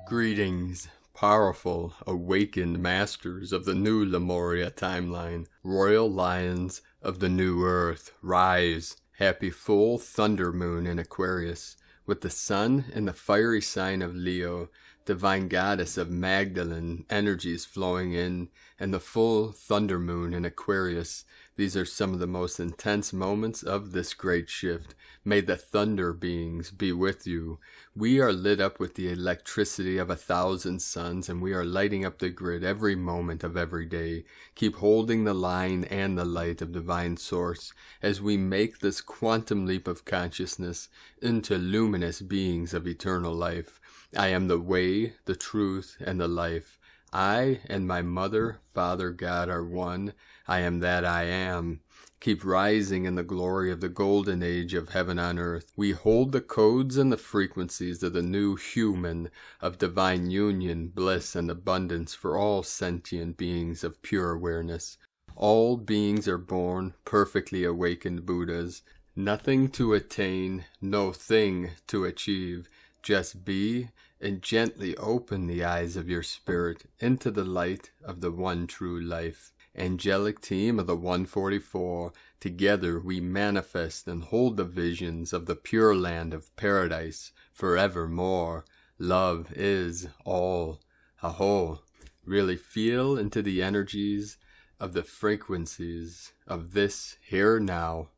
Greetings, powerful, awakened masters of the new Lemuria timeline, royal lions of the new earth, rise, happy full thunder moon in Aquarius, with the sun in the fiery sign of Leo, divine goddess of Magdalene energies flowing in, and the full thunder moon in Aquarius. These are some of the most intense moments of this great shift. May the thunder beings be with you. We are lit up with the electricity of 1,000 suns, and we are lighting up the grid every moment of every day. Keep holding the line and the light of divine source as we make this quantum leap of consciousness into luminous beings of eternal life. I am the way, the truth, and the life. I and my mother, Father God are one. I am that I am. Keep rising in the glory of the golden age of heaven on earth. We hold the codes and the frequencies of the new human, of divine union, bliss, and abundance for all sentient beings of pure awareness. All beings are born perfectly awakened Buddhas. Nothing to attain, no thing to achieve. Just be and gently open the eyes of your spirit into the light of the one true life. Angelic team of the 144, together we manifest and hold the visions of the pure land of paradise forevermore. Love is all. Aho. Really feel into the energies of the frequencies of this here now.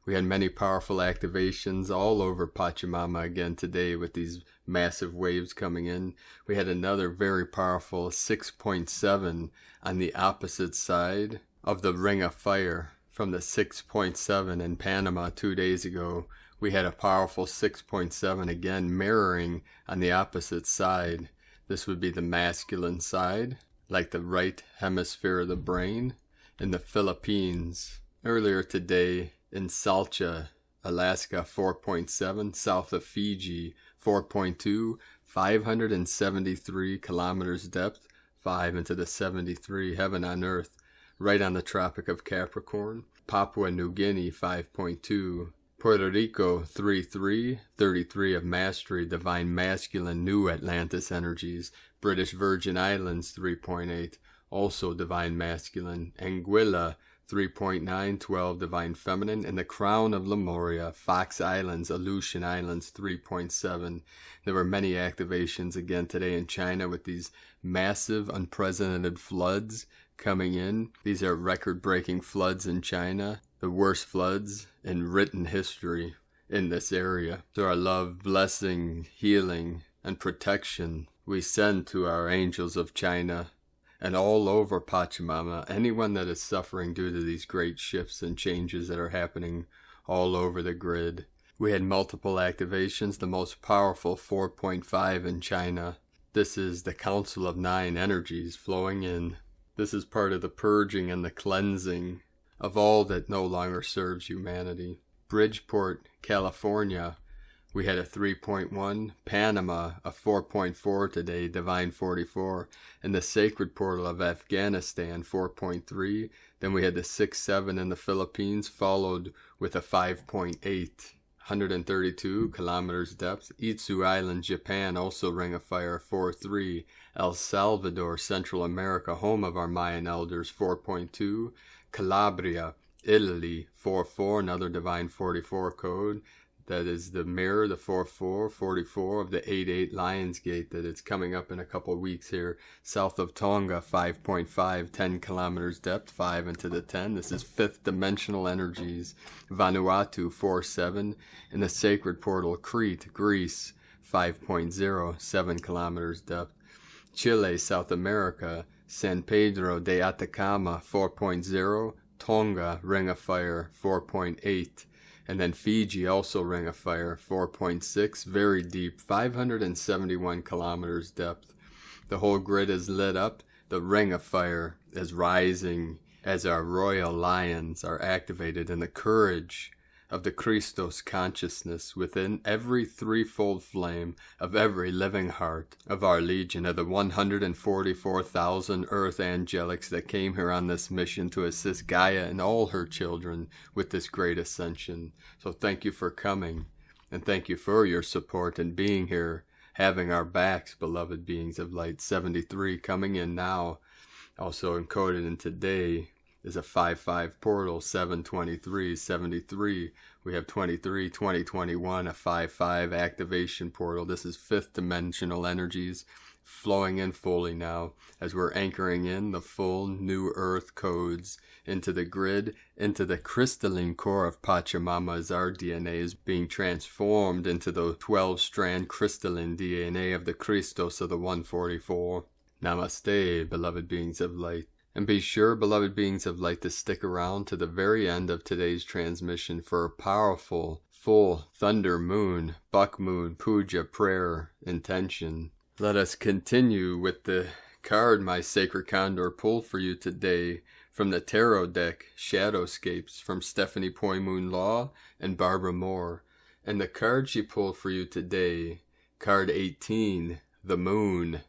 We had many powerful activations all over Pachamama again today with these massive waves coming in. We had another very powerful 6.7 on the opposite side of the Ring of Fire. From the 6.7 in Panama 2 days ago, we had a powerful 6.7 again mirroring on the opposite side. This would be the masculine side, like the right hemisphere of the brain, in the Philippines. Earlier today, in Salcha, Alaska, 4.7, south of Fiji, 4.2, 573 kilometers depth, 5 into the 73, heaven on earth, right on the Tropic of Capricorn. Papua New Guinea, 5.2, Puerto Rico, 3.3, 33 of mastery, divine masculine, new Atlantis energies. British Virgin Islands, 3.8, also divine masculine. Anguilla, 3.9, 12 divine feminine, and the crown of Lemuria, Fox Islands, Aleutian Islands, 3.7. There were many activations again today in China with these massive unprecedented floods coming in. These are record-breaking floods in China, the worst floods in written history in this area. So our love, blessing, healing, and protection we send to our angels of China and all over Pachamama, anyone that is suffering due to these great shifts and changes that are happening all over the grid. We had multiple activations, the most powerful 4.5 in China. This is the Council of Nine energies flowing in. This is part of the purging and the cleansing of all that no longer serves humanity. Bridgeport, California, we had a 3.1, Panama, a 4.4 today, Divine 44, and the Sacred Portal of Afghanistan, 4.3. Then we had the 6.7 in the Philippines, followed with a 5.8, 132 kilometers depth. Itzu Island, Japan, also Ring of Fire, 4.3. El Salvador, Central America, home of our Mayan elders, 4.2. Calabria, Italy, 4.4, another Divine 44 code. That is the mirror, the 44 of the 8.8 Lionsgate that is coming up in a couple of weeks here. South of Tonga, 5.5, 10 kilometers depth, 5 into the 10. This is fifth dimensional energies. Vanuatu, 4.7. In the Sacred Portal, Crete, Greece, 5.0, 7 kilometers depth. Chile, South America, San Pedro de Atacama, 4.0. Tonga, Ring of Fire, 4.8. And then Fiji, also Ring of Fire, 4.6, very deep, 571 kilometers depth. The whole grid is lit up. The Ring of Fire is rising as our royal lions are activated, and the courage of the Christos consciousness within every threefold flame of every living heart of our legion of the 144,000 earth angelics that came here on this mission to assist Gaia and all her children with this great ascension. So thank you for coming, and thank you for your support and being here, having our backs, beloved beings of light. 73 coming in now. Also encoded in today is a 5-5 portal, 723, 73. We have 23, 2021, a 5-5 activation portal. This is fifth dimensional energies flowing in fully now as we're anchoring in the full new earth codes into the grid, into the crystalline core of Pachamama as our DNA is being transformed into the 12-strand crystalline DNA of the Christos of the 144. Namaste, beloved beings of light. And be sure, beloved beings of light, to stick around to the very end of today's transmission for a powerful, full thunder moon, buck moon, puja, prayer, intention. Let us continue with the card my sacred Condor pulled for you today from the tarot deck, Shadowscapes, from Stephanie Poymoon Law and Barbara Moore. And the card she pulled for you today, card 18, the moon.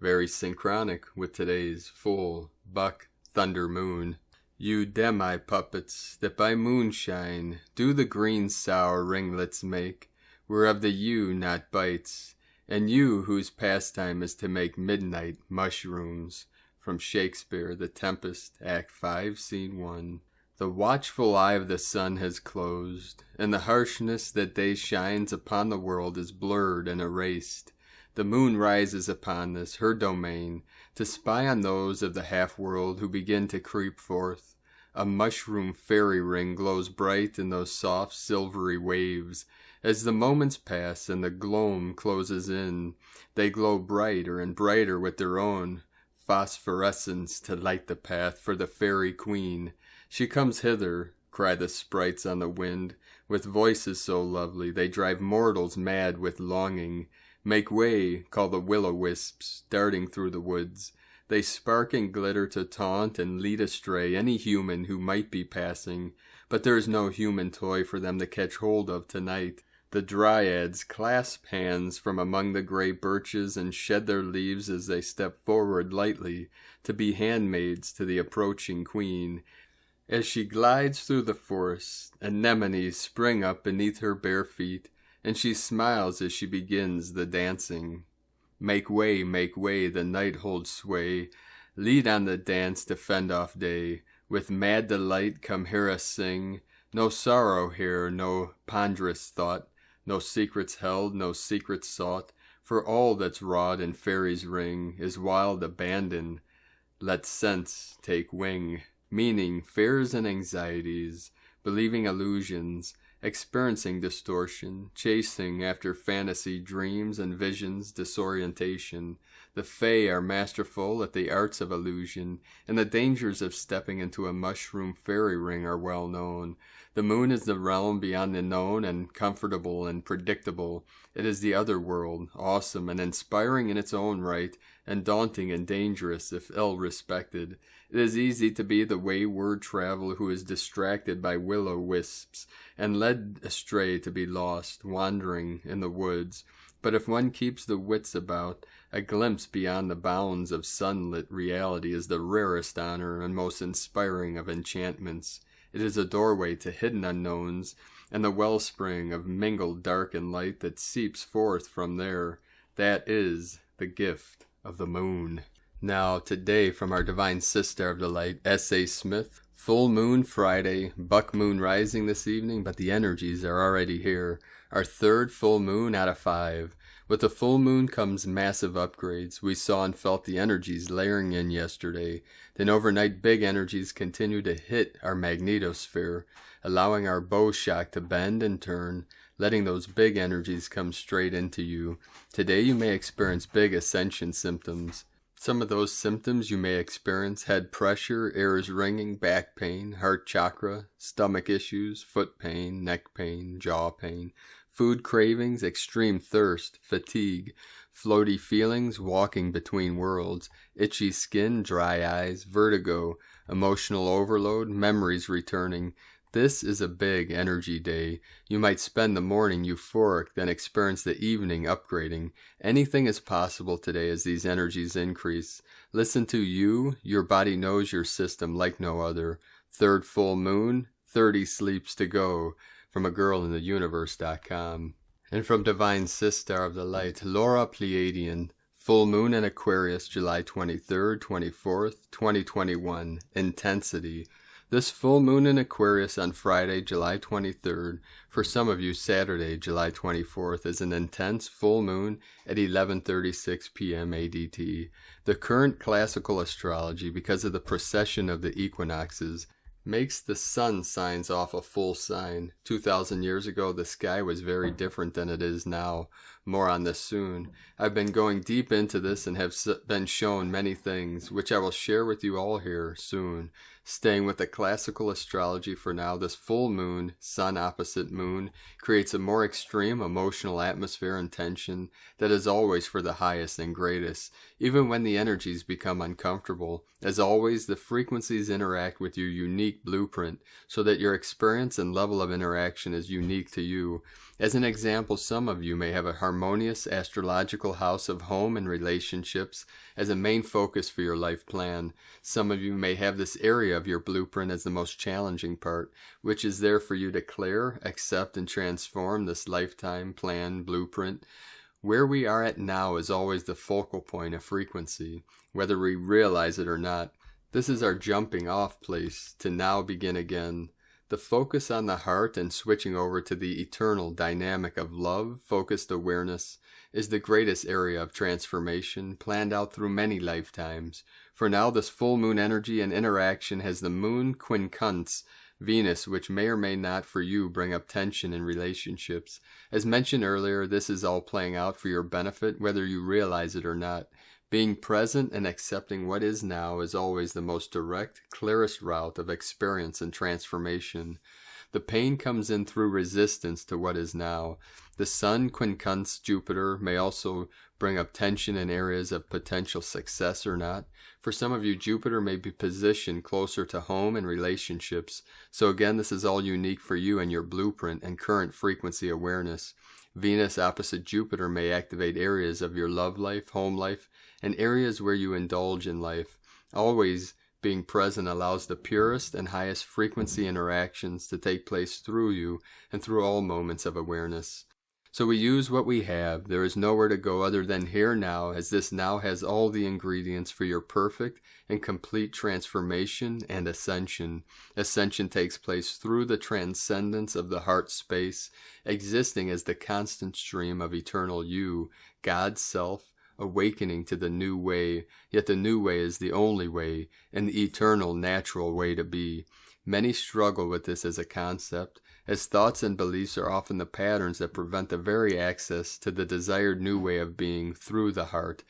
Very synchronic with today's full buck thunder moon. You demi puppets that by moonshine do the green sour ringlets make, whereof the yew not bites, and you whose pastime is to make midnight mushrooms. From Shakespeare, The Tempest, Act 5, Scene 1. The watchful eye of the sun has closed, and the harshness that day shines upon the world is blurred and erased. The moon rises upon this, her domain, to spy on those of the half-world who begin to creep forth. A mushroom fairy ring glows bright in those soft silvery waves. As the moments pass and the gloam closes in, they glow brighter and brighter with their own phosphorescence to light the path for the fairy queen. She comes hither, cry the sprites on the wind, with voices so lovely they drive mortals mad with longing. Make way, call the will-o'-wisps, darting through the woods. They spark and glitter to taunt and lead astray any human who might be passing, but there is no human toy for them to catch hold of tonight. The dryads clasp hands from among the grey birches and shed their leaves as they step forward lightly to be handmaids to the approaching queen. As she glides through the forest, anemones spring up beneath her bare feet, and she smiles as she begins the dancing. Make way, the night holds sway. Lead on the dance to fend off day. With mad delight come hear us sing. No sorrow here, no ponderous thought. No secrets held, no secrets sought. For all that's wrought in fairies' ring is wild abandon. Let sense take wing. Meaning, fears and anxieties, believing illusions, experiencing distortion, chasing after fantasy dreams and visions, disorientation. The Fae are masterful at the arts of illusion, and the dangers of stepping into a mushroom fairy ring are well known. The moon is the realm beyond the known and comfortable and predictable. It is the other world, awesome and inspiring in its own right, and daunting and dangerous if ill-respected. It is easy to be the wayward traveler who is distracted by will-o'-wisps and led astray to be lost, wandering in the woods. But if one keeps the wits about, a glimpse beyond the bounds of sunlit reality is the rarest honor and most inspiring of enchantments. It is a doorway to hidden unknowns, and the wellspring of mingled dark and light that seeps forth from there. That is the gift of the moon. Now, today, from our Divine Sister of the Light, S.A. Smith, full moon Friday, buck moon rising this evening, but the energies are already here. Our third full moon out of 5. With the full moon comes massive upgrades. We saw and felt the energies layering in yesterday. Then overnight big energies continue to hit our magnetosphere, allowing our bow shock to bend and turn, letting those big energies come straight into you. Today you may experience big ascension symptoms. Some of those symptoms you may experience: head pressure, ears ringing, back pain, heart chakra, stomach issues, foot pain, neck pain, jaw pain, food cravings, extreme thirst, fatigue, floaty feelings, walking between worlds, itchy skin, dry eyes, vertigo, emotional overload, memories returning, This is a big energy day. You might spend the morning euphoric, then experience the evening upgrading. Anything is possible today as these energies increase. Listen to you. Your body knows your system like no other. Third full moon, 30 sleeps to go. From agirlintheuniverse.com. And from Divine Sister of the Light, Laura Pleiadian. Full moon in Aquarius, July 23rd, 24th, 2021. Intensity. This full moon in Aquarius on Friday, July 23rd, for some of you Saturday, July 24th, is an intense full moon at 11:36 p.m. ADT. The current classical astrology, because of the precession of the equinoxes, makes the sun signs off a full sign. 2,000 years ago, the sky was very different than it is now. More on this soon. I've been going deep into this and have been shown many things, which I will share with you all here soon. Staying with the classical astrology for now, this full moon, sun opposite moon, creates a more extreme emotional atmosphere and tension that is always for the highest and greatest, even when the energies become uncomfortable. As always, the frequencies interact with your unique blueprint, so that your experience and level of interaction is unique to you. As an example, some of you may have a harmonious astrological house of home and relationships as a main focus for your life plan. Some of you may have this area of your blueprint as the most challenging part, which is there for you to clear, accept, and transform this lifetime plan blueprint. Where we are at now is always the focal point of frequency, whether we realize it or not. This is our jumping off place to now begin again. The focus on the heart and switching over to the eternal dynamic of love, focused awareness, is the greatest area of transformation, planned out through many lifetimes. For now, this full moon energy and interaction has the moon quincunx, Venus, which may or may not for you bring up tension in relationships. As mentioned earlier, this is all playing out for your benefit, whether you realize it or not. Being present and accepting what is now is always the most direct, clearest route of experience and transformation. The pain comes in through resistance to what is now. The sun quincunx Jupiter may also bring up tension in areas of potential success or not. For some of you, Jupiter may be positioned closer to home and relationships. So again, this is all unique for you and your blueprint and current frequency awareness. Venus opposite Jupiter may activate areas of your love life, home life, and areas where you indulge in life. Always being present allows the purest and highest frequency interactions to take place through you and through all moments of awareness. So we use what we have. There is nowhere to go other than here now, as this now has all the ingredients for your perfect and complete transformation and ascension. Ascension takes place through the transcendence of the heart space, existing as the constant stream of eternal you, God's self, awakening to the new way, yet the new way is the only way and the eternal natural way to be. Many struggle with this as a concept, as thoughts and beliefs are often the patterns that prevent the very access to the desired new way of being through the heart.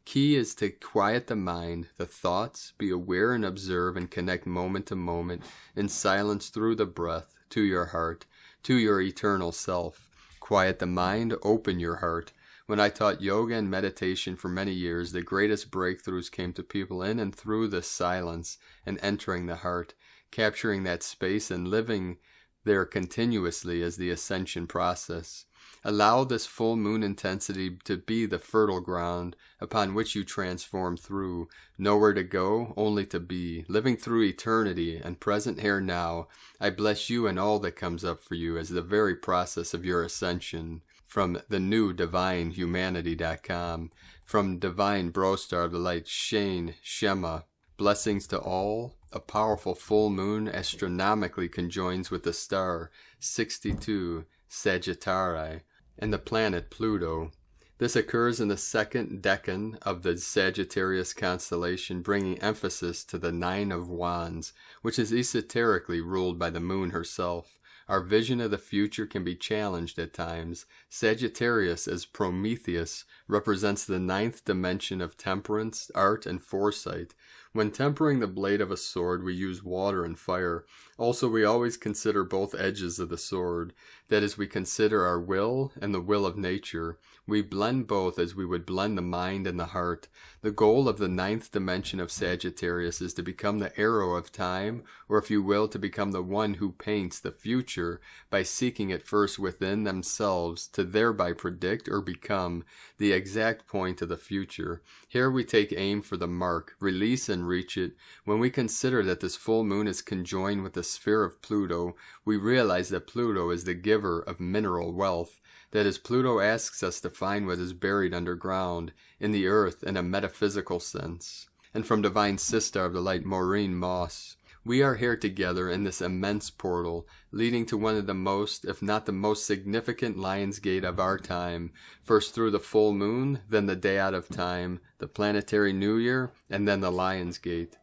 Key is to quiet the mind, the thoughts, be aware and observe and connect moment to moment in silence through the breath to your heart, to your eternal self. Quiet the mind, open your heart. When I taught yoga and meditation for many years, the greatest breakthroughs came to people in and through the silence and entering the heart, capturing that space and living there continuously as the ascension process. Allow this full moon intensity to be the fertile ground upon which you transform through. Nowhere to go, only to be. Living through eternity and present here now, I bless you and all that comes up for you as the very process of your ascension. From the new divinehumanity.com. From Divine Brostar of the Light, Shane, Shema. Blessings to all. A powerful full moon astronomically conjoins with the star 62 Sagittarii and the planet Pluto. This occurs in the second decan of the Sagittarius constellation, bringing emphasis to the Nine of Wands, which is esoterically ruled by the moon herself. Our vision of the future can be challenged at times. Sagittarius, as Prometheus, represents the ninth dimension of temperance, art, and foresight. When tempering the blade of a sword, we use water and fire. Also, we always consider both edges of the sword. That is, we consider our will and the will of nature. We blend both as we would blend the mind and the heart. The goal of the 9th dimension of Sagittarius is to become the arrow of time, or if you will, to become the one who paints the future by seeking it first within themselves to thereby predict or become the exact point of the future. Here we take aim for the mark, release and reach it. When we consider that this full moon is conjoined with the sphere of Pluto, we realize that Pluto is the giver of mineral wealth. That is, Pluto asks us to find what is buried underground, in the earth, in a metaphysical sense. And from Divine Sister of the Light, Maureen Moss, we are here together in this immense portal, leading to one of the most, if not the most significant Lion's Gate of our time, first through the full moon, then the day out of time, the planetary new year, and then the Lion's Gate.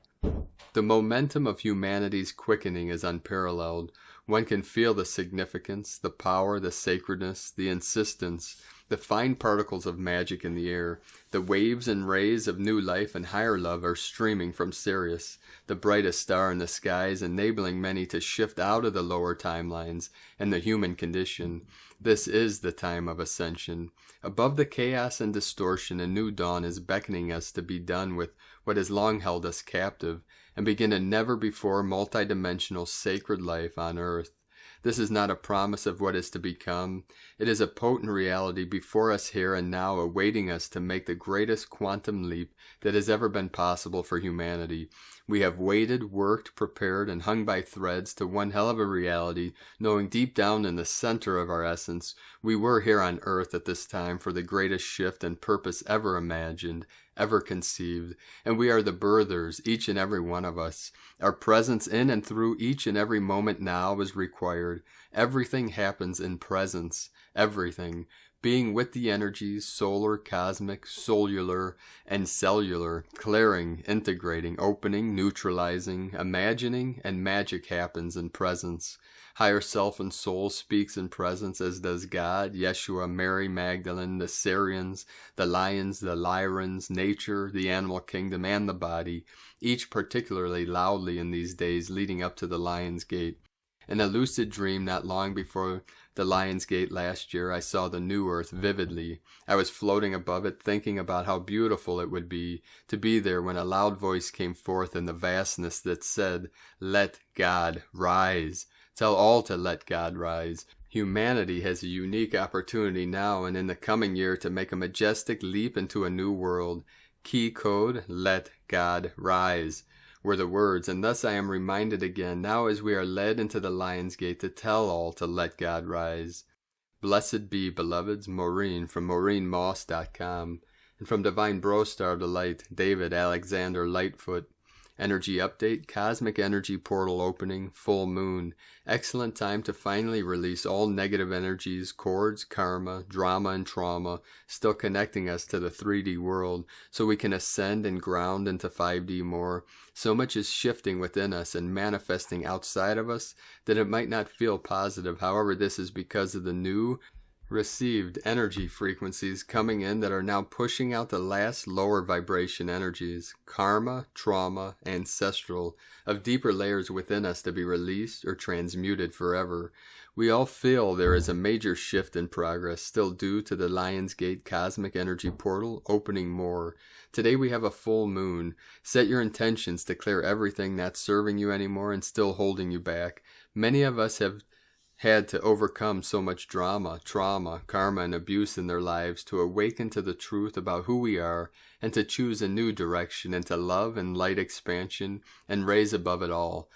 The momentum of humanity's quickening is unparalleled. One can feel the significance, the power, the sacredness, the insistence, the fine particles of magic in the air. The waves and rays of new life and higher love are streaming from Sirius, the brightest star in the skies, enabling many to shift out of the lower timelines and the human condition. This is the time of ascension. Above the chaos and distortion, a new dawn is beckoning us to be done with what has long held us captive, and begin a never-before multidimensional sacred life on earth. This is not a promise of what is to become. It is a potent reality before us here and now, awaiting us to make the greatest quantum leap that has ever been possible for humanity. We have waited, worked, prepared, and hung by threads to one hell of a reality, knowing deep down in the center of our essence, we were here on earth at this time for the greatest shift and purpose ever imagined, ever conceived, and we are the birthers, each and every one of us. Our presence in and through each and every moment now is required. Everything happens in presence, everything. Being with the energies, solar, cosmic, cellular, and cellular, clearing, integrating, opening, neutralizing, imagining, and magic happens in presence. Higher self and soul speaks in presence, as does God, Yeshua, Mary Magdalene, the Syrians, the lions, the Lyrans, nature, the animal kingdom, and the body, each particularly loudly in these days leading up to the Lion's Gate. In a lucid dream not long before the Lion's Gate last year, I saw the new earth vividly. I was floating above it, thinking about how beautiful it would be to be there when a loud voice came forth in the vastness that said, "Let God rise." Tell all to let God rise. Humanity has a unique opportunity now and in the coming year to make a majestic leap into a new world. Key code, let God rise, were the words, and thus I am reminded again, now as we are led into the Lion's Gate, to tell all to let God rise. Blessed be, beloveds, Maureen from MaureenMoss.com, and from Divine Brostar of the Light, David Alexander Lightfoot. Energy update, cosmic energy portal opening, full moon. Excellent time to finally release all negative energies, cords, karma, drama, and trauma, still connecting us to the 3D world, so we can ascend and ground into 5D more. So much is shifting within us and manifesting outside of us that it might not feel positive. However, this is because of the new received energy frequencies coming in that are now pushing out the last lower vibration energies, karma, trauma, ancestral, of deeper layers within us to be released or transmuted forever. We all feel there is a major shift in progress, still due to the Lion's Gate cosmic energy portal opening more. Today we have a full moon. Set your intentions to clear everything not serving you anymore and still holding you back. Many of us have had to overcome so much drama, trauma, karma, and abuse in their lives to awaken to the truth about who we are and to choose a new direction into love and light expansion and raise above it all.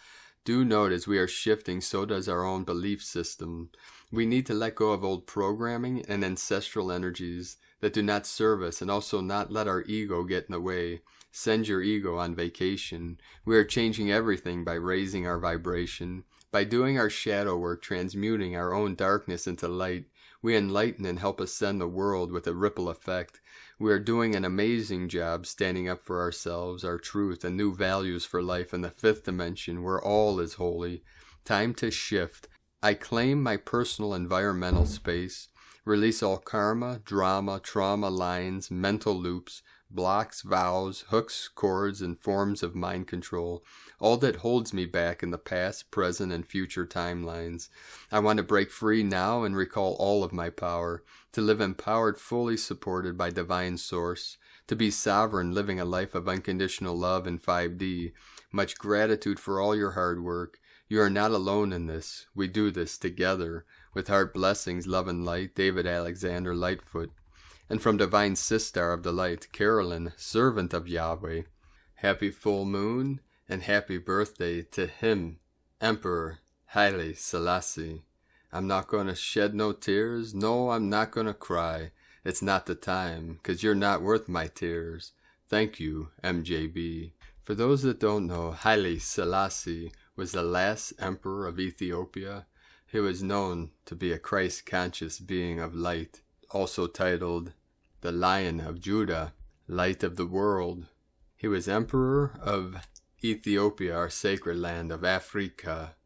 Do note as we are shifting, so does our own belief system. We need to let go of old programming and ancestral energies that do not serve us, and also not let our ego get in the way. Send your ego on vacation. We are changing everything by raising our vibration. By doing our shadow work, transmuting our own darkness into light, we enlighten and help ascend the world with a ripple effect. We are doing an amazing job standing up for ourselves, our truth, and new values for life in the 5th dimension where all is holy. Time to shift. I claim my personal environmental space. Release all karma, drama, trauma lines, mental loops. blocks, vows, hooks, cords, and forms of mind control, all that holds me back in the past, present, and future timelines. I want to break free now and recall all of my power, to live empowered, fully supported by divine source, to be sovereign, living a life of unconditional love in 5D. Much gratitude for all your hard work. You are not alone in this. We do this together. With heart blessings, love and light, David Alexander Lightfoot. And from Divine Sister of the Light, Carolyn, servant of Yahweh. Happy full moon and happy birthday to him, Emperor Haile Selassie. I'm not going to shed no tears. No, I'm not going to cry. It's not the time, 'cause you're not worth my tears. Thank you, MJB. For those that don't know, Haile Selassie was the last emperor of Ethiopia. He was known to be a Christ-conscious being of light, also titled the Lion of Judah, Light of the World. He was emperor of Ethiopia, our sacred land of Africa,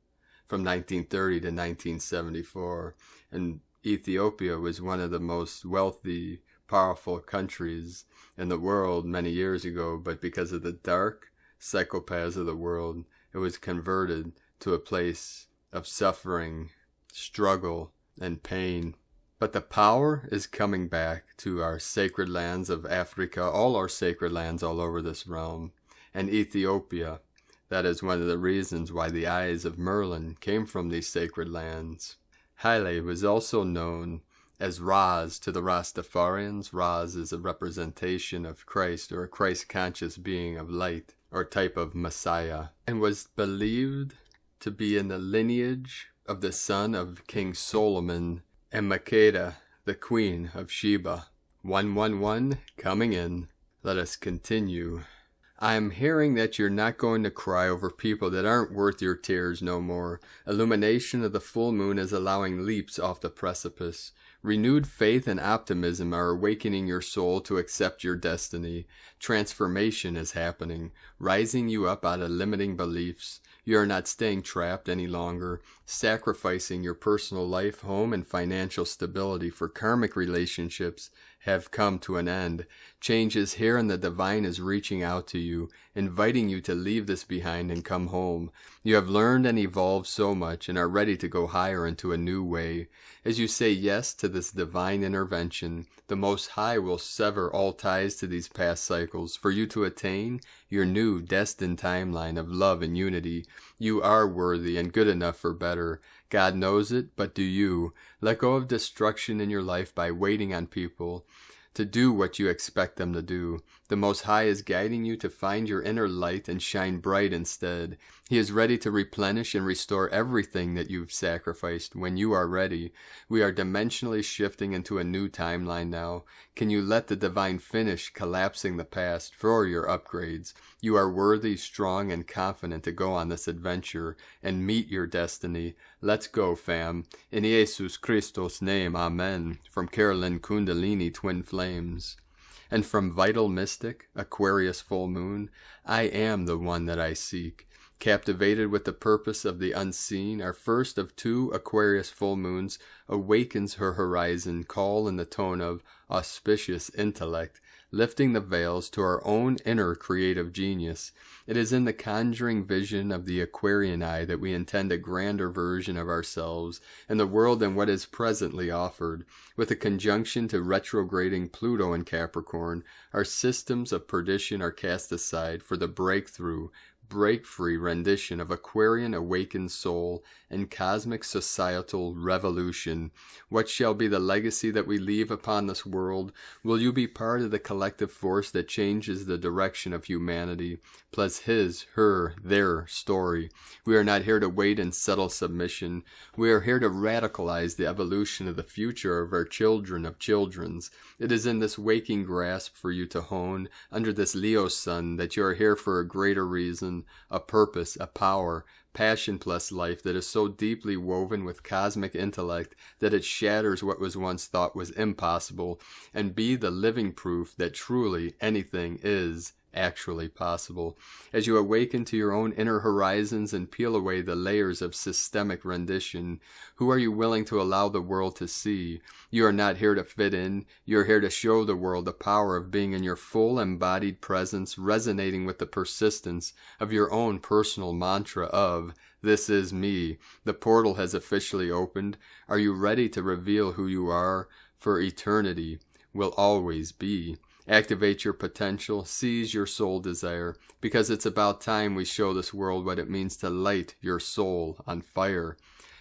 from 1930 to 1974. And Ethiopia was one of the most wealthy, powerful countries in the world many years ago, but because of the dark psychopaths of the world, it was converted to a place of suffering, struggle, and pain. But the power is coming back to our sacred lands of Africa, all our sacred lands all over this realm, and Ethiopia. That is one of the reasons why the eyes of Merlin came from these sacred lands. Haile was also known as Raz to the Rastafarians. Raz is a representation of Christ, or a Christ-conscious being of light, or type of Messiah, and was believed to be in the lineage of the son of King Solomon and Makeda, the queen of Sheba. 111 coming in. Let us continue. I am hearing that you're not going to cry over people that aren't worth your tears no more. Illumination of the full moon is allowing leaps off the precipice. Renewed faith and optimism are awakening your soul to accept your destiny. Transformation is happening, rising you up out of limiting beliefs. You are not staying trapped any longer, sacrificing your personal life, home, and financial stability for karmic relationships have come to an end. Change is here, and the divine is reaching out to you, inviting you to leave this behind and come home. You have learned and evolved so much and are ready to go higher into a new way. As you say yes to this divine intervention, the Most High will sever all ties to these past cycles for you to attain your new destined timeline of love and unity. You are worthy and good enough for better. God knows it, but do you? Let go of destruction in your life by waiting on people to do what you expect them to do. The Most High is guiding you to find your inner light and shine bright instead. He is ready to replenish and restore everything that you've sacrificed when you are ready. We are dimensionally shifting into a new timeline now. Can you let the divine finish collapsing the past for your upgrades? You are worthy, strong, and confident to go on this adventure and meet your destiny. Let's go, fam. In Jesus Christos' name, amen. From Carolyn Kundalini Twin Flames. And from Vital Mystic, Aquarius Full Moon, I am the one that I seek. Captivated with the purpose of the unseen, our first of 2 Aquarius full moons awakens her horizon call in the tone of auspicious intellect, lifting the veils to our own inner creative genius. It is in the conjuring vision of the Aquarian eye that we intend a grander version of ourselves and the world than what is presently offered. With a conjunction to retrograding Pluto in Capricorn, our systems of perdition are cast aside for the breakthrough, break-free rendition of Aquarian awakened soul and cosmic societal revolution. What shall be the legacy that we leave upon this world? Will you be part of the collective force that changes the direction of humanity, plus his, her, their story? We are not here to wait in subtle submission. We are here to radicalize the evolution of the future of our children of children's. It is in this waking grasp for you to hone under this Leo sun that you are here for a greater reason, a purpose, a power, passion plus life that is so deeply woven with cosmic intellect that it shatters what was once thought was impossible, and be the living proof that truly anything is actually possible. As you awaken to your own inner horizons and peel away the layers of systemic rendition, who are you willing to allow the world to see? You are not here to fit in. You are here to show the world the power of being in your full embodied presence, resonating with the persistence of your own personal mantra of, "This is me." The portal has officially opened. Are you ready to reveal who you are for eternity? Will always be. Activate your potential, seize your soul desire, because it's about time we show this world what it means to light your soul on fire.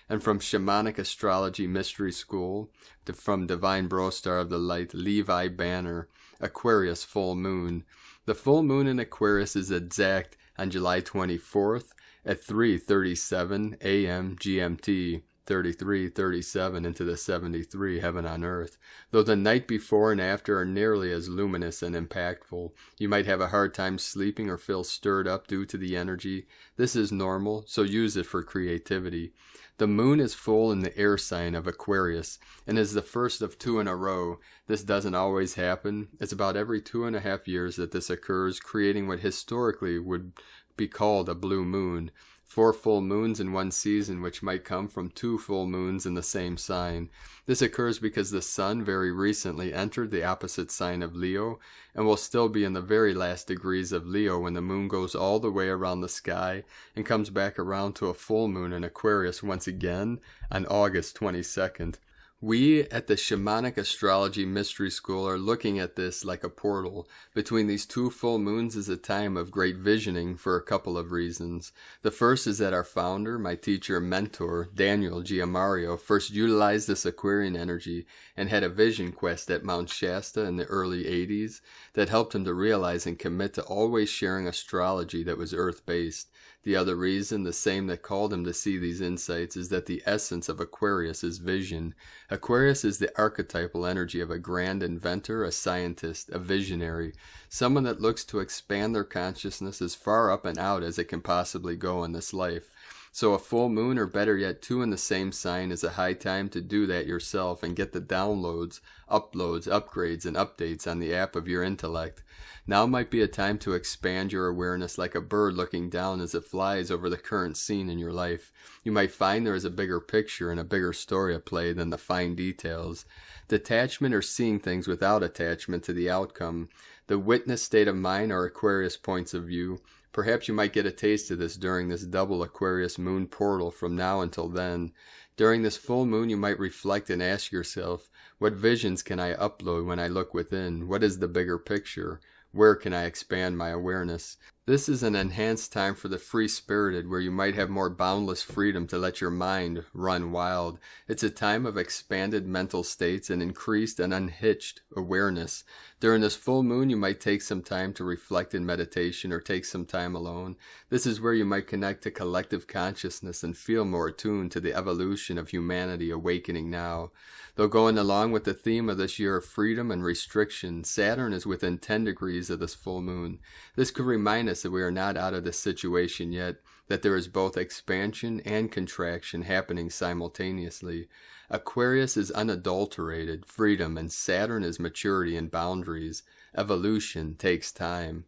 And from Shamanic Astrology Mystery School, from Divine Brostar of the Light, Levi Banner, Aquarius Full Moon. The full moon in Aquarius is exact on July 24th at 3:37 a.m. GMT. 33:37 into the 73 heaven on earth. Though the night before and after are nearly as luminous and impactful, you might have a hard time sleeping or feel stirred up due to the energy. This is normal, so use it for creativity. The moon is full in the air sign of Aquarius and is the first of 2 in a row. This doesn't always happen. It's about every 2.5 years that this occurs, creating what historically would be called a blue moon. 4 full moons in one season, which might come from 2 full moons in the same sign. This occurs because the sun very recently entered the opposite sign of Leo and will still be in the very last degrees of Leo when the moon goes all the way around the sky and comes back around to a full moon in Aquarius once again on August 22nd. We at the Shamanic Astrology Mystery School are looking at this like a portal. Between these 2 full moons is a time of great visioning for a couple of reasons. The first is that our founder, my teacher, mentor, Daniel Giamario, first utilized this Aquarian energy and had a vision quest at Mount Shasta in the early 80s that helped him to realize and commit to always sharing astrology that was earth-based. The other reason, the same that called him to see these insights, is that the essence of Aquarius is vision. Aquarius is the archetypal energy of a grand inventor, a scientist, a visionary, someone that looks to expand their consciousness as far up and out as it can possibly go in this life. So a full moon, or better yet 2 in the same sign, is a high time to do that yourself and get the downloads, uploads, upgrades, and updates on the app of your intellect. Now might be a time to expand your awareness like a bird looking down as it flies over the current scene in your life. You might find there is a bigger picture and a bigger story at play than the fine details. Detachment, or seeing things without attachment to the outcome. The witness state of mind are Aquarius points of view. Perhaps you might get a taste of this during this double Aquarius moon portal from now until then. During this full moon, you might reflect and ask yourself, what visions can I upload when I look within? What is the bigger picture? Where can I expand my awareness? This is an enhanced time for the free-spirited, where you might have more boundless freedom to let your mind run wild. It's a time of expanded mental states and increased and unhitched awareness. During this full moon, you might take some time to reflect in meditation or take some time alone. This is where you might connect to collective consciousness and feel more attuned to the evolution of humanity awakening now. Though going along with the theme of this year of freedom and restriction, Saturn is within 10 degrees of this full moon. This could remind us that we are not out of this situation yet, that there is both expansion and contraction happening simultaneously. Aquarius is unadulterated freedom, and Saturn is maturity and boundaries. Evolution takes time.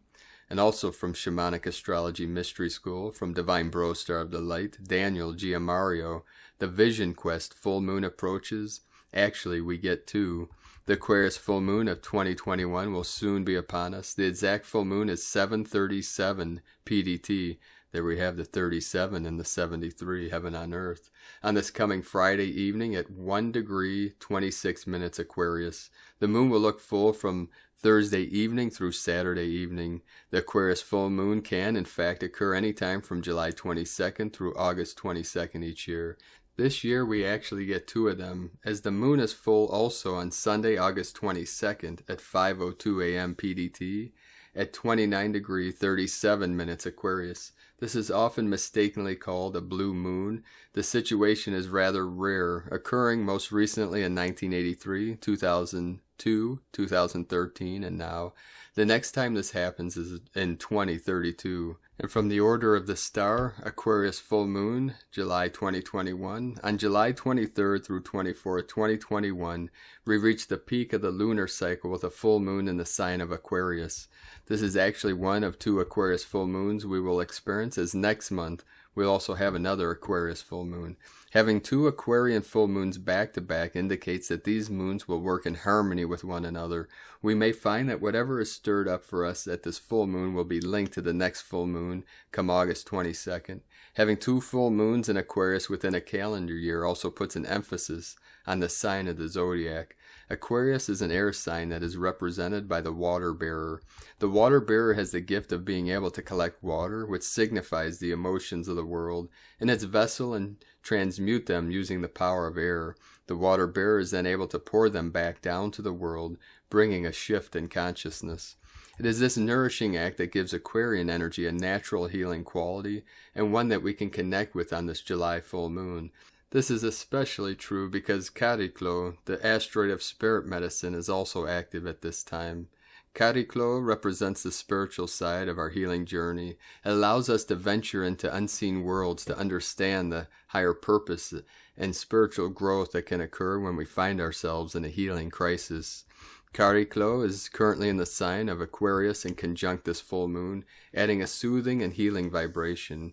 And also from Shamanic Astrology Mystery School, from Divine Brostar of the Light, Daniel Giamario, the Vision Quest full moon approaches. Actually, we get 2. The Aquarius full moon of 2021 will soon be upon us. The exact full moon is 7:37 PDT. There we have the 37 and the 73, heaven on earth. On this coming Friday evening at 1 degree 26 minutes Aquarius, the moon will look full from Thursday evening through Saturday evening. The Aquarius full moon can, in fact, occur anytime from July 22nd through August 22nd each year. This year we actually get 2 of them, as the moon is full also on Sunday, August 22nd at 5:02 a.m. PDT at 29 degree 37 minutes Aquarius. This is often mistakenly called a blue moon. The situation is rather rare, occurring most recently in 1983, 2002, 2013, and now. The next time this happens is in 2032. And from the order of the star, Aquarius full moon, July 2021. On July 23rd through 24th, 2021, we reached the peak of the lunar cycle with a full moon in the sign of Aquarius. This is actually one of 2 Aquarius full moons we will experience, as next month we'll also have another Aquarius full moon. Having 2 Aquarian full moons back to back indicates that these moons will work in harmony with one another. We may find that whatever is stirred up for us at this full moon will be linked to the next full moon come August 22nd. Having 2 full moons in Aquarius within a calendar year also puts an emphasis on the sign of the zodiac. Aquarius is an air sign that is represented by the water bearer. The water bearer has the gift of being able to collect water, which signifies the emotions of the world, in its vessel and transmute them using the power of air. The water bearer is then able to pour them back down to the world, bringing a shift in consciousness. It is this nourishing act that gives Aquarian energy a natural healing quality, and one that we can connect with on this July full moon. This is especially true because Cariclo, the asteroid of spirit medicine, is also active at this time. Cariclo represents the spiritual side of our healing journey. It allows us to venture into unseen worlds to understand the higher purpose and spiritual growth that can occur when we find ourselves in a healing crisis. Cariclo is currently in the sign of Aquarius in conjunct this full moon, adding a soothing and healing vibration.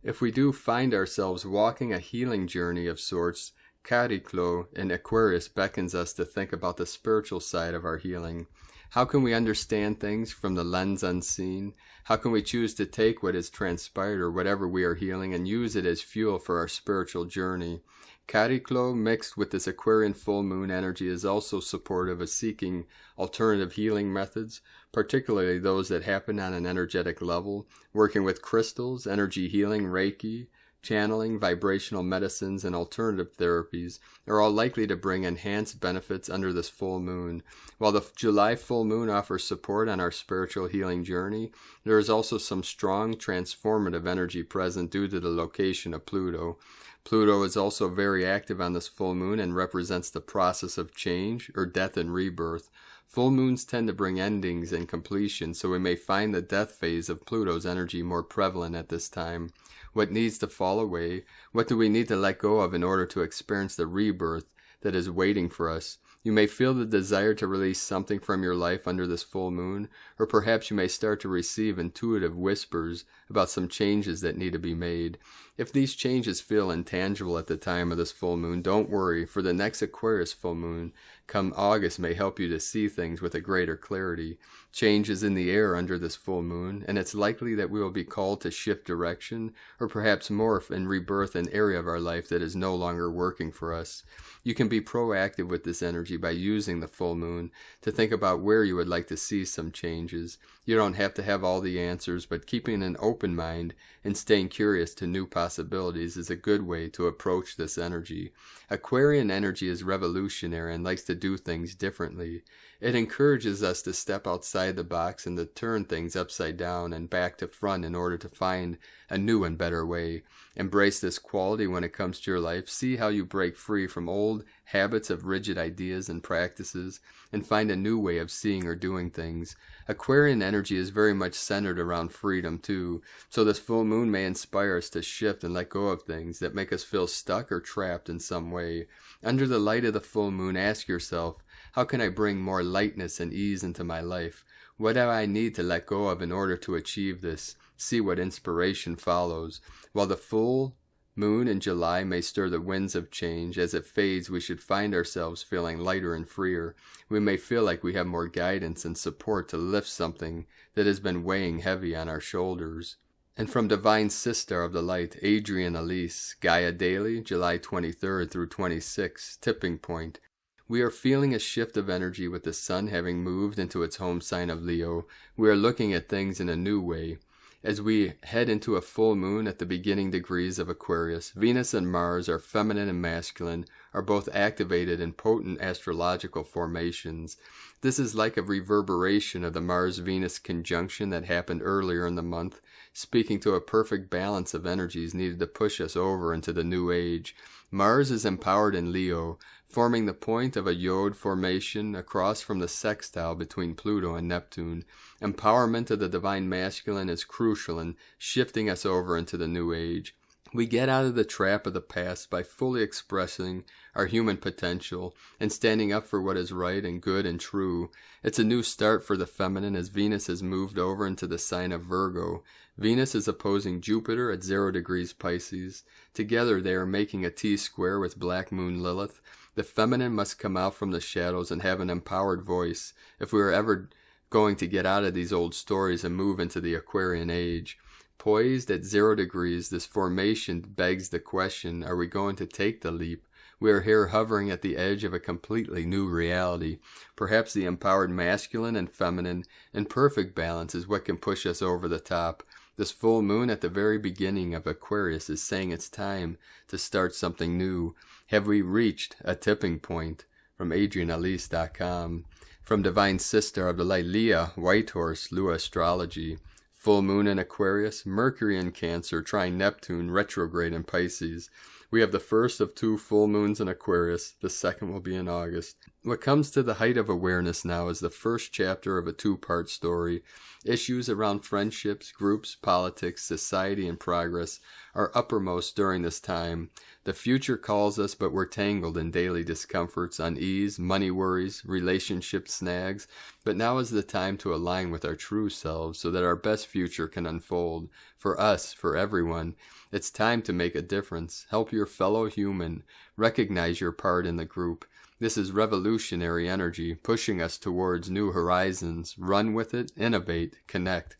If we do find ourselves walking a healing journey of sorts, Cariclo in Aquarius beckons us to think about the spiritual side of our healing. How can we understand things from the lens unseen? How can we choose to take what has transpired or whatever we are healing and use it as fuel for our spiritual journey? Cariclo mixed with this Aquarian full moon energy is also supportive of seeking alternative healing methods, particularly those that happen on an energetic level, working with crystals, energy healing, Reiki, channeling, vibrational medicines, and alternative therapies are all likely to bring enhanced benefits under this full moon. While the July full moon offers support on our spiritual healing journey, there is also some strong transformative energy present due to the location of Pluto. Pluto is also very active on this full moon and represents the process of change or death and rebirth. Full moons tend to bring endings and completion, so we may find the death phase of Pluto's energy more prevalent at this time. What needs to fall away? What do we need to let go of in order to experience the rebirth that is waiting for us? You may feel the desire to release something from your life under this full moon, or perhaps you may start to receive intuitive whispers about some changes that need to be made. If these changes feel intangible at the time of this full moon, don't worry, for the next Aquarius full moon come August may help you to see things with a greater clarity. Change is in the air under this full moon, and it's likely that we will be called to shift direction, or perhaps morph and rebirth an area of our life that is no longer working for us. You can be proactive with this energy by using the full moon to think about where you would like to see some changes. You don't have to have all the answers, but keeping an open mind and staying curious to new possibilities is a good way to approach this energy. Aquarian energy is revolutionary and likes to do things differently. It encourages us to step outside the box and to turn things upside down and back to front in order to find a new and better way. Embrace this quality when it comes to your life. See how you break free from old habits of rigid ideas and practices and find a new way of seeing or doing things. Aquarian energy is very much centered around freedom too, so this full moon may inspire us to shift and let go of things that make us feel stuck or trapped in some way. Under the light of the full moon, ask yourself, how can I bring more lightness and ease into my life? What do I need to let go of in order to achieve this? See what inspiration follows. While the full moon in July may stir the winds of change, as it fades we should find ourselves feeling lighter and freer. We may feel like we have more guidance and support to lift something that has been weighing heavy on our shoulders. And from Divine Sister of the Light, Adrienne Elise, Gaia Daily, July 23rd through 26th, Tipping Point. We are feeling a shift of energy with the sun having moved into its home sign of Leo. We are looking at things in a new way. As we head into a full moon at the beginning degrees of Aquarius, Venus and Mars, our feminine and masculine, are both activated in potent astrological formations. This is like a reverberation of the Mars-Venus conjunction that happened earlier in the month, speaking to a perfect balance of energies needed to push us over into the new age. Mars is empowered in Leo, forming the point of a yod formation across from the sextile between Pluto and Neptune. Empowerment of the divine masculine is crucial in shifting us over into the new age. We get out of the trap of the past by fully expressing our human potential and standing up for what is right and good and true. It's a new start for the feminine as Venus has moved over into the sign of Virgo. Venus is opposing Jupiter at 0 degrees Pisces. Together they are making a T-square with Black Moon Lilith. The feminine must come out from the shadows and have an empowered voice if we are ever going to get out of these old stories and move into the Aquarian age. Poised at 0 degrees, this formation begs the question, are we going to take the leap? We are here hovering at the edge of a completely new reality. Perhaps the empowered masculine and feminine in perfect balance is what can push us over the top. This full moon at the very beginning of Aquarius is saying it's time to start something new. Have we reached a tipping point? From AdrianElise.com. From Divine Sister of the Light, Leah Whitehorse, Lua Astrology. Full moon in Aquarius, Mercury in Cancer, trine Neptune, retrograde in Pisces. We have the first of 2 full moons in Aquarius. The second will be in August. What comes to the height of awareness now is the first chapter of a 2-part story. Issues around friendships, groups, politics, society, and progress are uppermost during this time. The future calls us, but we're tangled in daily discomforts, unease, money worries, relationship snags. But now is the time to align with our true selves so that our best future can unfold. For us, for everyone, it's time to make a difference. Help your fellow human. Recognize your part in the group. This is revolutionary energy, pushing us towards new horizons. Run with it, innovate, connect.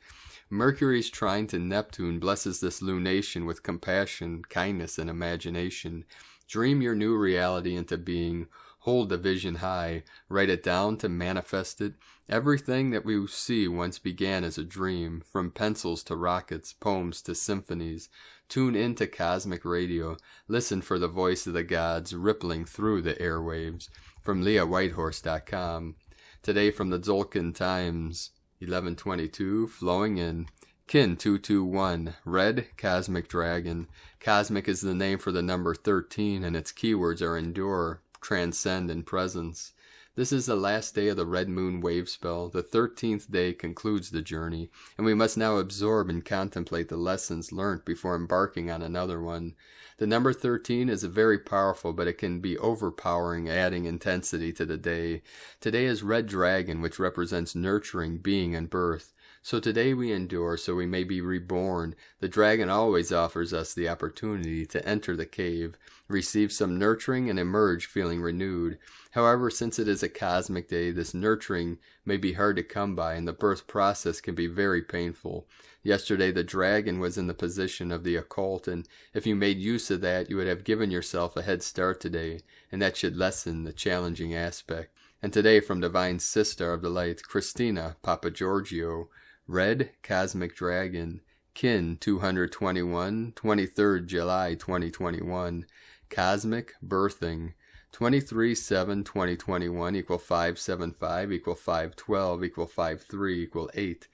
Mercury's trine to Neptune blesses this lunation with compassion, kindness, and imagination. Dream your new reality into being. Hold the vision high. Write it down to manifest it. Everything that we see once began as a dream, from pencils to rockets, poems to symphonies. Tune into cosmic radio. Listen for the voice of the gods rippling through the airwaves. From LeahWhitehorse.com. Today from the Tzolk'in Times, 1122, flowing in. Kin 221, red cosmic dragon. Cosmic is the name for the number 13, and its keywords are endure, transcend, and presence. This is the last day of the red moon wave spell. The 13th day concludes the journey, and we must now absorb and contemplate the lessons learnt before embarking on another one. The number 13 is very powerful, but it can be overpowering, adding intensity to the day. Today is red dragon, which represents nurturing, being, and birth. So today we endure so we may be reborn. The dragon always offers us the opportunity to enter the cave, receive some nurturing, and emerge feeling renewed. However, since it is a cosmic day, this nurturing may be hard to come by, and the birth process can be very painful. Yesterday the dragon was in the position of the occult, and if you made use of that, you would have given yourself a head start today, and that should lessen the challenging aspect. And today from Divine Sister of the Light, Christina Papagiorgio, red cosmic dragon, Kin 221, 23rd July 2021, cosmic birthing, 23/7/2021 equal 575 equal 512 equal 53 equal 8.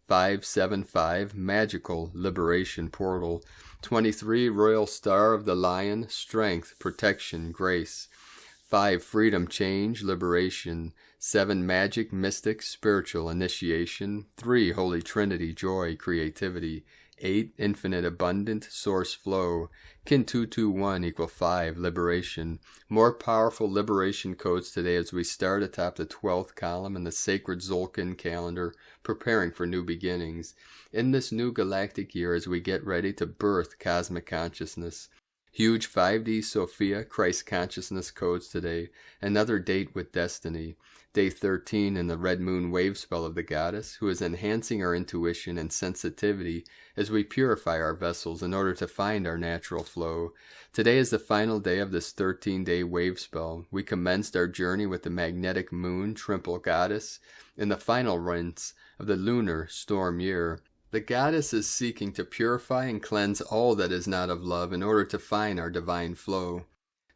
575 magical liberation portal. 23 royal star of the lion, strength, protection, grace. 5 freedom, change, liberation. 7 magic, mystic, spiritual initiation. 3 Holy Trinity, joy, creativity. 8 infinite abundant source flow. Kin 221 equal 5 liberation. More powerful liberation codes today as we start atop the 12th column in the sacred Tzolk'in calendar, preparing for new beginnings. In this new galactic year as we get ready to birth cosmic consciousness. Huge 5D Sophia Christ consciousness codes today. Another date with destiny. Day 13 in the red moon wave spell of the goddess, who is enhancing our intuition and sensitivity as we purify our vessels in order to find our natural flow. Today is the final day of this 13-day wave spell. We commenced our journey with the magnetic moon, Trimple goddess, in the final rinse of the lunar storm year. The goddess is seeking to purify and cleanse all that is not of love in order to find our divine flow.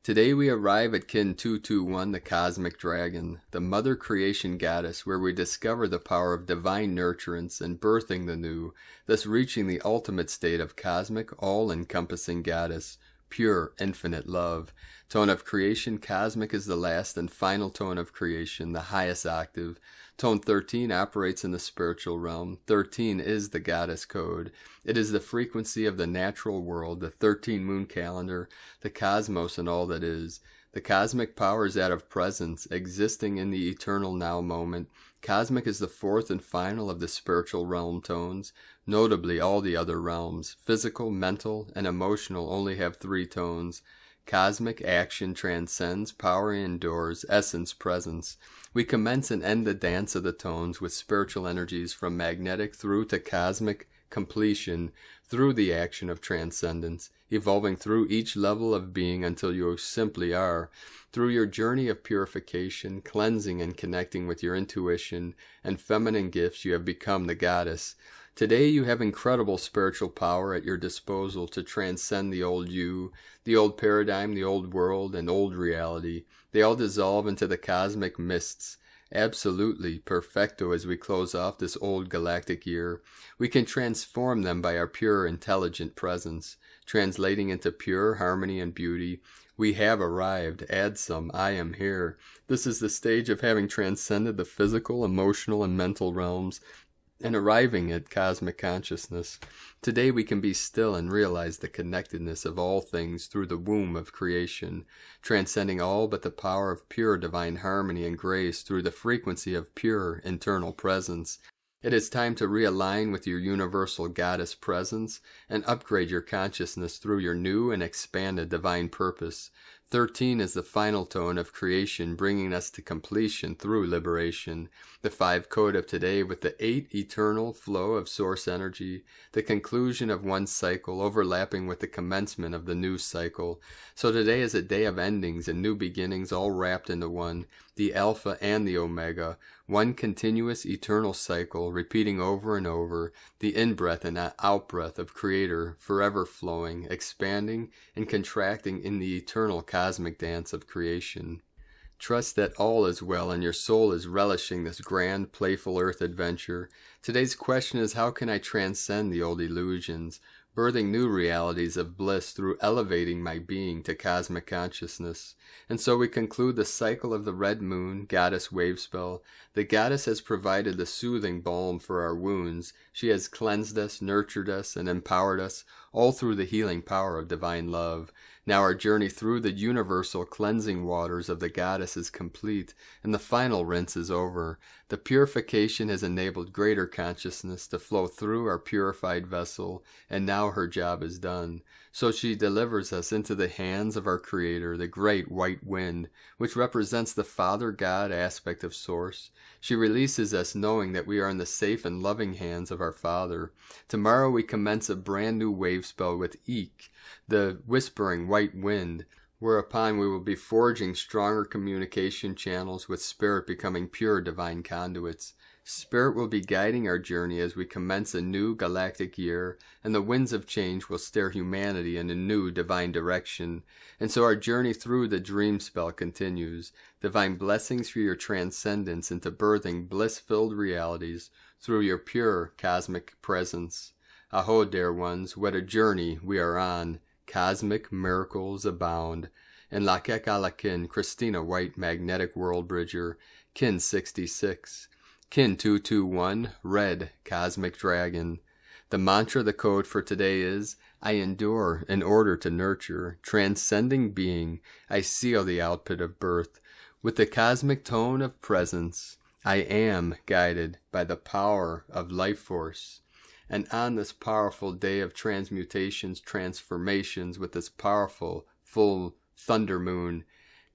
Today we arrive at Kin 221, the cosmic dragon, the mother creation goddess, where we discover the power of divine nurturance and birthing the new, thus reaching the ultimate state of cosmic, all-encompassing goddess, pure, infinite love. Tone of creation, cosmic, is the last and final tone of creation, the highest octave. Tone 13 operates in the spiritual realm. 13 is the goddess code. It is the frequency of the natural world, the 13 moon calendar, the cosmos, and all that is. The cosmic power is that of presence, existing in the eternal now moment. Cosmic is the fourth and final of the spiritual realm tones. Notably, all the other realms, physical, mental, and emotional, only have 3 tones. Cosmic action transcends, power endures, essence presence. We commence and end the dance of the tones with spiritual energies from magnetic through to cosmic completion, through the action of transcendence, evolving through each level of being until you simply are. Through your journey of purification, cleansing and connecting with your intuition and feminine gifts, you have become the goddess. Today you have incredible spiritual power at your disposal to transcend the old you, the old paradigm, the old world, and old reality. They all dissolve into the cosmic mists. Absolutely, perfecto, as we close off this old galactic year. We can transform them by our pure, intelligent presence, translating into pure harmony and beauty. We have arrived. Add some. I am here. This is the stage of having transcended the physical, emotional, and mental realms, and arriving at cosmic consciousness. Today we can be still and realize the connectedness of all things through the womb of creation, transcending all but the power of pure divine harmony and grace through the frequency of pure internal presence. It is time to realign with your universal goddess presence and upgrade your consciousness through your new and expanded divine purpose. 13 is the final tone of creation, bringing us to completion through liberation. The 5 code of today with the 8 eternal flow of source energy, the conclusion of one cycle overlapping with the commencement of the new cycle. So today is a day of endings and new beginnings all wrapped into one, the Alpha and the Omega, one continuous eternal cycle repeating over and over, the in-breath and out-breath of Creator, forever flowing, expanding, and contracting in the eternal cosmic dance of creation. Trust that all is well and your soul is relishing this grand, playful earth adventure. Today's question is, how can I transcend the old illusions, birthing new realities of bliss through elevating my being to cosmic consciousness? And so we conclude the cycle of the red moon, goddess wave spell. The goddess has provided the soothing balm for our wounds. She has cleansed us, nurtured us, and empowered us, all through the healing power of divine love. Now our journey through the universal cleansing waters of the goddess is complete, and the final rinse is over. The purification has enabled greater consciousness to flow through our purified vessel, and now her job is done. So she delivers us into the hands of our Creator, the great white wind, which represents the Father God aspect of Source. She releases us knowing that we are in the safe and loving hands of our Father. Tomorrow we commence a brand new wave spell with Eek, the whispering white wind, whereupon we will be forging stronger communication channels with Spirit, becoming pure divine conduits. Spirit will be guiding our journey as we commence a new galactic year, and the winds of change will steer humanity in a new divine direction. And so our journey through the dream spell continues. Divine blessings for your transcendence into birthing bliss-filled realities through your pure cosmic presence. Aho, dear ones, what a journey we are on. Cosmic miracles abound. And Lakek Alakin, Christina White, Magnetic World Bridger, Kin 66. Kin 221, Red, Cosmic Dragon. The mantra, the code for today is, I endure in order to nurture. Transcending being, I seal the output of birth. With the cosmic tone of presence, I am guided by the power of life force. And on this powerful day of transmutations, transformations, with this powerful, full thunder moon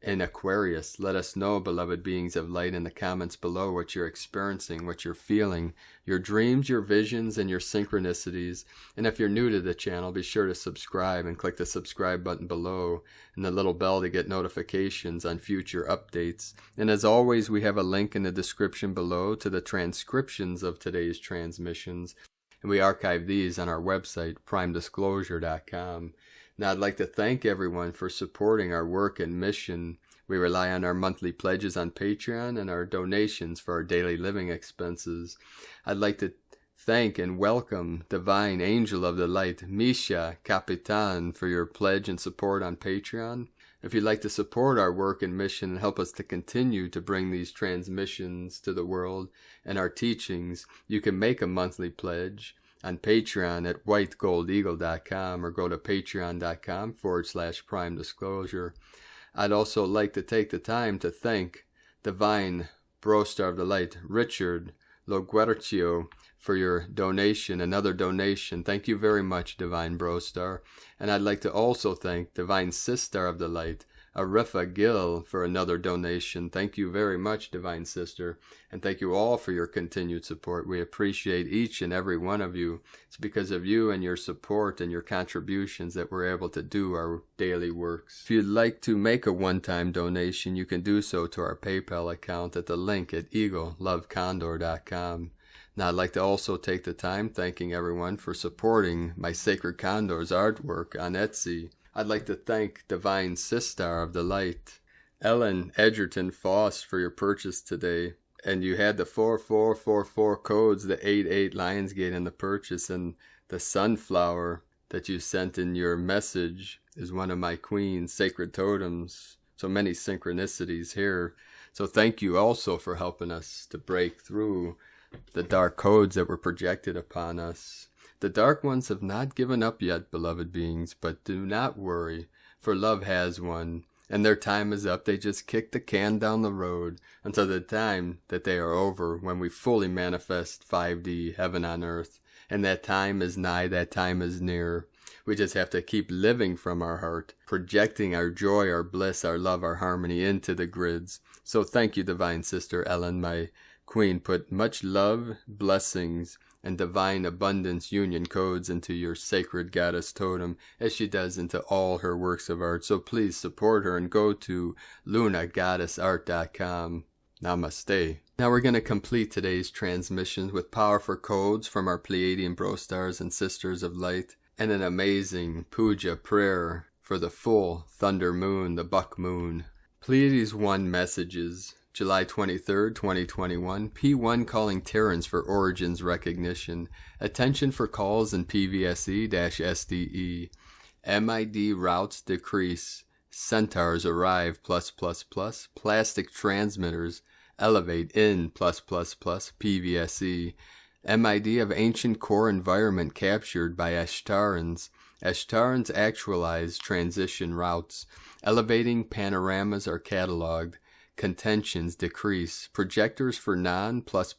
in Aquarius, let us know, beloved beings of light, in the comments below what you're experiencing, what you're feeling, your dreams, your visions, and your synchronicities. And if you're new to the channel, be sure to subscribe and click the subscribe button below and the little bell to get notifications on future updates. And as always, we have a link in the description below to the transcriptions of today's transmissions. And we archive these on our website, primedisclosure.com. Now, I'd like to thank everyone for supporting our work and mission. We rely on our monthly pledges on Patreon and our donations for our daily living expenses. I'd like to Thank and welcome Divine Angel of the Light, Misha Capitan, for your pledge and support on Patreon. If you'd like to support our work and mission and help us to continue to bring these transmissions to the world and our teachings, you can make a monthly pledge on Patreon at whitegoldeagle.com or go to patreon.com/prime disclosure. I'd also like to take the time to thank Divine Brostar of the Light, Richard Loguercio, for your donation, another donation. Thank you very much, Divine Brostar. And I'd like to also thank Divine Sister of the Light, Arifa Gill, for another donation. Thank you very much, Divine Sister. And thank you all for your continued support. We appreciate each and every one of you. It's because of you and your support and your contributions that we're able to do our daily works. If you'd like to make a one-time donation, you can do so to our PayPal account at the link at eaglelovecondor.com. Now, I'd like to also take the time thanking everyone for supporting my Sacred Condors artwork on Etsy. I'd like to thank Divine Sister of the Light, Ellen Edgerton Foss, for your purchase today. And you had the 4444 codes, the 88 Lionsgate in the purchase, and the sunflower that you sent in your message is one of my Queen's sacred totems. So many synchronicities here. So thank you also for helping us to break through the dark codes that were projected upon us. The dark ones have not given up yet, beloved beings, but do not worry, for love has won, and their time is up. They just kick the can down the road until the time that they are over, when we fully manifest 5D, heaven on earth. And that time is nigh, that time is near. We just have to keep living from our heart, projecting our joy, our bliss, our love, our harmony into the grids. So thank you, Divine Sister Ellen, my Queen. Put much love, blessings, and divine abundance union codes into your sacred goddess totem, as she does into all her works of art. So please support her and go to lunagoddessart.com. Namaste. Now we're going to complete today's transmissions with powerful codes from our Pleiadian Brostars and Sisters of Light, and an amazing puja prayer for the full thunder moon, the buck moon. Pleiades 1 messages. July 23rd, 2021, P1 calling Terrans for origins recognition. Attention for calls in PVSE-SDE. MID routes decrease. Centaurs arrive +++. Plastic transmitters elevate in +++. PVSE. MID of ancient core environment captured by Ashtarans. Ashtarans actualize transition routes. Elevating panoramas are cataloged. Contentions decrease. Projectors for non +++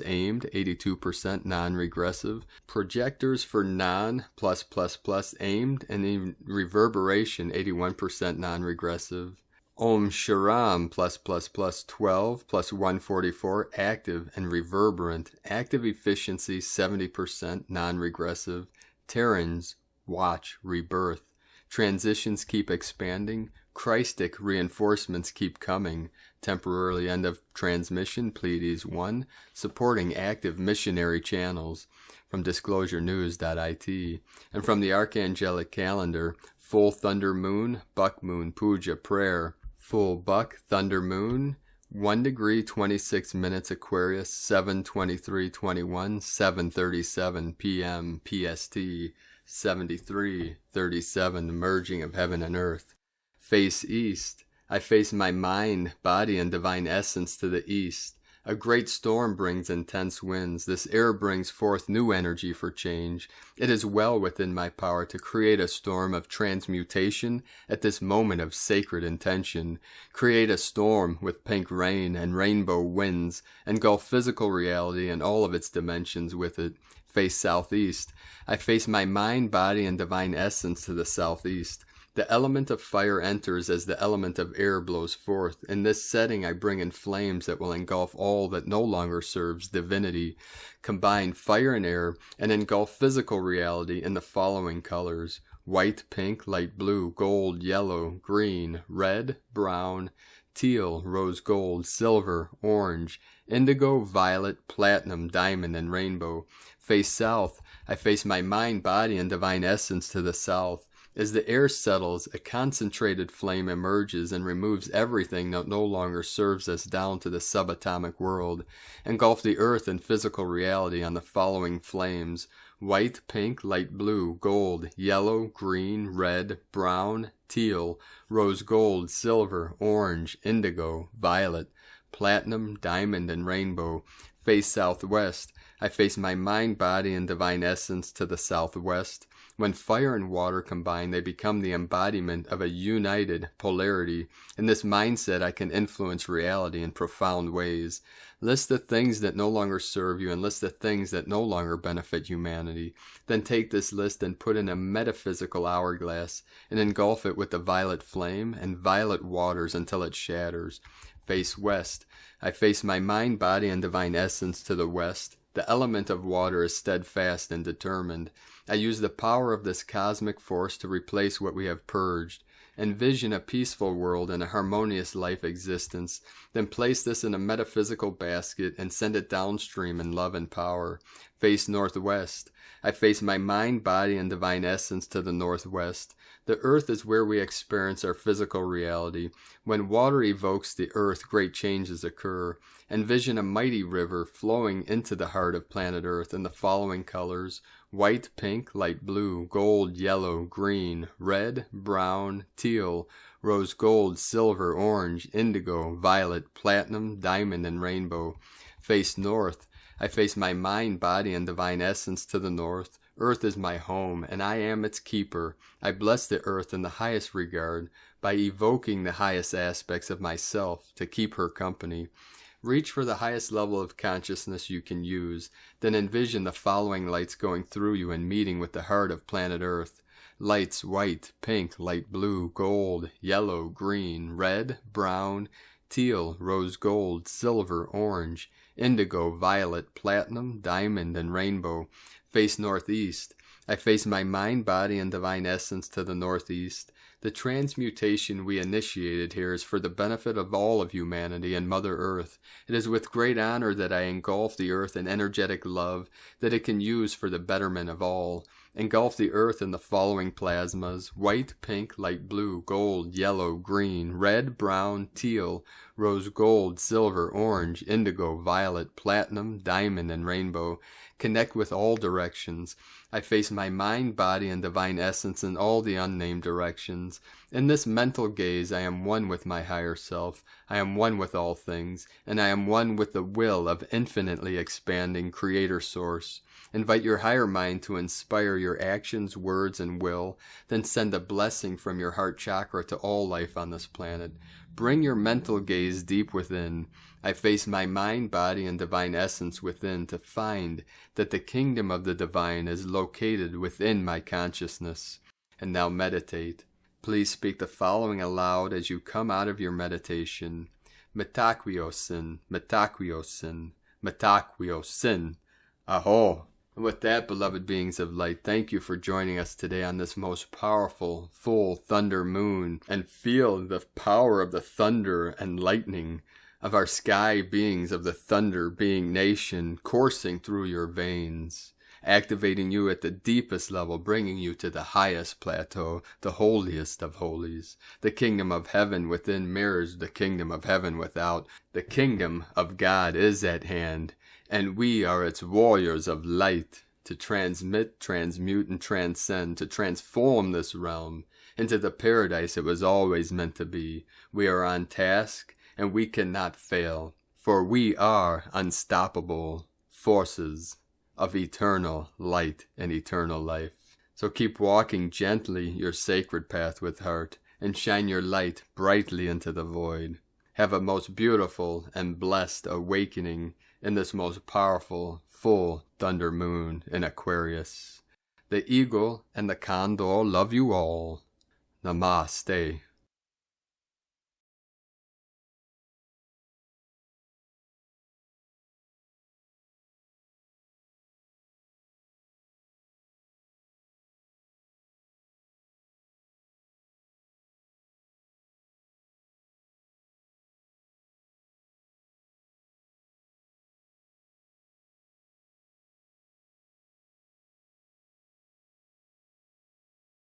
aimed 82% non-regressive. Projectors for non +++ aimed and in reverberation 81% non-regressive. Om Sharam +++ 12 + 144 active and reverberant. Active efficiency 70% non-regressive. Terrans watch rebirth. Transitions keep expanding. Christic reinforcements keep coming. Temporarily end of transmission, Pleiades 1, supporting active missionary channels, from disclosurenews.it. And from the Archangelic Calendar, full thunder moon, buck moon, puja prayer. Full buck, thunder moon, 1 degree 26 minutes Aquarius, 7:23:21, 7:37 p.m. PST, 73:37, merging of heaven and earth. Face east. I face my mind, body, and divine essence to the east. A great storm brings intense winds. This air brings forth new energy for change. It is well within my power to create a storm of transmutation at this moment of sacred intention. Create a storm with pink rain and rainbow winds, engulf physical reality and all of its dimensions with it. Face southeast. I face my mind, body, and divine essence to the southeast. The element of fire enters as the element of air blows forth. In this setting I bring in flames that will engulf all that no longer serves divinity. Combine fire and air and engulf physical reality in the following colors: white, pink, light blue, gold, yellow, green, red, brown, teal, rose gold, silver, orange, indigo, violet, platinum, diamond, and rainbow. Face south. I face my mind, body, and divine essence to the south. As the air settles, a concentrated flame emerges and removes everything that no longer serves us down to the subatomic world. Engulf the earth and physical reality on the following flames: white, pink, light blue, gold, yellow, green, red, brown, teal, rose gold, silver, orange, indigo, violet, platinum, diamond, and rainbow. Face southwest. I face my mind, body, and divine essence to the southwest. When fire and water combine, they become the embodiment of a united polarity. In this mindset, I can influence reality in profound ways. List the things that no longer serve you and list the things that no longer benefit humanity. Then take this list and put in a metaphysical hourglass and engulf it with the violet flame and violet waters until it shatters. Face west. I face my mind, body, and divine essence to the west. The element of water is steadfast and determined. I use the power of this cosmic force to replace what we have purged. Envision a peaceful world and a harmonious life existence. Then place this in a metaphysical basket and send it downstream in love and power. Face northwest. I face my mind, body, and divine essence to the northwest. The earth is where we experience our physical reality. When water evokes the earth, great changes occur. Envision a mighty river flowing into the heart of planet Earth in the following colors: white, pink, light blue, gold, yellow, green, red, brown, teal, rose gold, silver, orange, indigo, violet, platinum, diamond, and rainbow. Face north. I face my mind, body, and divine essence to the north. Earth is my home, and I am its keeper. I bless the earth in the highest regard by evoking the highest aspects of myself to keep her company. Reach for the highest level of consciousness you can use. Then envision the following lights going through you and meeting with the heart of planet Earth. Lights white, pink, light blue, gold, yellow, green, red, brown, teal, rose gold, silver, orange, indigo, violet, platinum, diamond, and rainbow. Face northeast. I face my mind, body, and divine essence to the northeast. The transmutation we initiated here is for the benefit of all of humanity and Mother Earth. It is with great honor that I engulf the earth in energetic love that it can use for the betterment of all. Engulf the earth in the following plasmas: white, pink, light blue, gold, yellow, green, red, brown, teal, rose gold, silver, orange, indigo, violet, platinum, diamond, and rainbow. Connect with all directions. I face my mind, body, and divine essence in all the unnamed directions. In this mental gaze, I am one with my higher self. I am one with all things, and I am one with the will of infinitely expanding Creator Source. Invite your higher mind to inspire your actions, words, and will. Then send a blessing from your heart chakra to all life on this planet. Bring your mental gaze deep within. I face my mind, body, and divine essence within to find that the kingdom of the divine is located within my consciousness. And now meditate. Please speak the following aloud as you come out of your meditation. Mitaquiosin, mitaquiosin, mitaquiosin. Aho! And with that, beloved beings of light, thank you for joining us today on this most powerful, full thunder moon, and feel the power of the thunder and lightning of our sky beings of the thunder being nation coursing through your veins, activating you at the deepest level, bringing you to the highest plateau, the holiest of holies. The kingdom of heaven within mirrors the kingdom of heaven without. The kingdom of God is at hand, and we are its warriors of light to transmit, transmute, and transcend, to transform this realm into the paradise it was always meant to be. We are on task, and we cannot fail, for we are unstoppable forces of eternal light and eternal life. So keep walking gently your sacred path with heart, and shine your light brightly into the void. Have a most beautiful and blessed awakening in this most powerful, full thunder moon in Aquarius. The eagle and the condor love you all. Namaste.